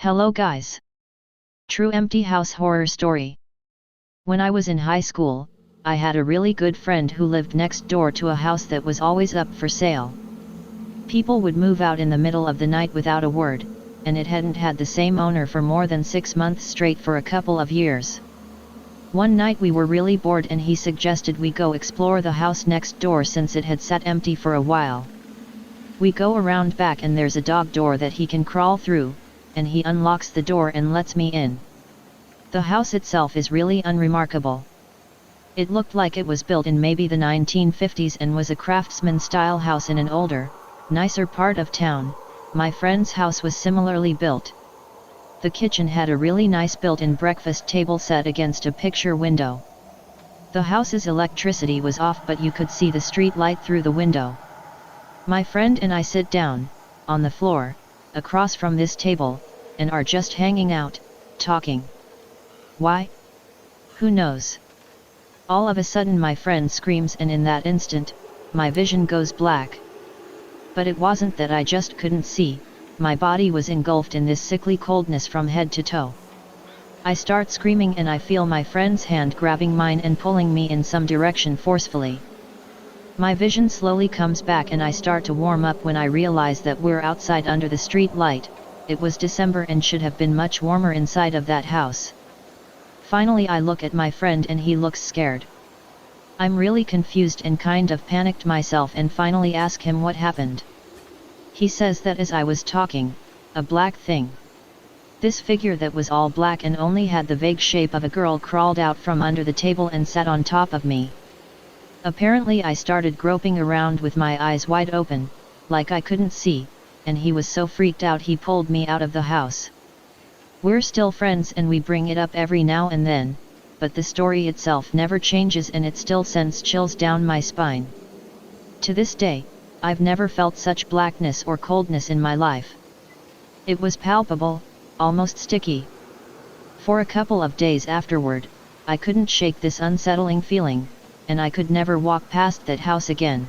Hello guys. True empty house horror story. When I was in high school, I had a really good friend who lived next door to a house that was always up for sale. People would move out in the middle of the night without a word, and it hadn't had the same owner for more than 6 months straight for a couple of years. One night we were really bored and he suggested we go explore the house next door since it had sat empty for a while. We go around back and there's a dog door that he can crawl through, and he unlocks the door and lets me in. The house itself is really unremarkable. It looked like it was built in maybe the 1950s and was a craftsman-style house in an older, nicer part of town. My friend's house was similarly built. The kitchen had a really nice built-in breakfast table set against a picture window. The house's electricity was off but you could see the street light through the window. My friend and I sit down, on the floor, across from this table, and are just hanging out, talking. Why? Who knows? All of a sudden my friend screams and in that instant, my vision goes black. But it wasn't that I just couldn't see, my body was engulfed in this sickly coldness from head to toe. I start screaming and I feel my friend's hand grabbing mine and pulling me in some direction forcefully. My vision slowly comes back and I start to warm up when I realize that we're outside under the street light. It was December and should have been much warmer inside of that house. Finally I look at my friend and he looks scared. I'm really confused and kind of panicked myself and finally ask him what happened. He says that as I was talking, a black thing. This figure that was all black and only had the vague shape of a girl crawled out from under the table and sat on top of me. Apparently I started groping around with my eyes wide open, like I couldn't see, and he was so freaked out he pulled me out of the house. We're still friends and we bring it up every now and then, but the story itself never changes and it still sends chills down my spine. To this day, I've never felt such blackness or coldness in my life. It was palpable, almost sticky. For a couple of days afterward, I couldn't shake this unsettling feeling, and I could never walk past that house again.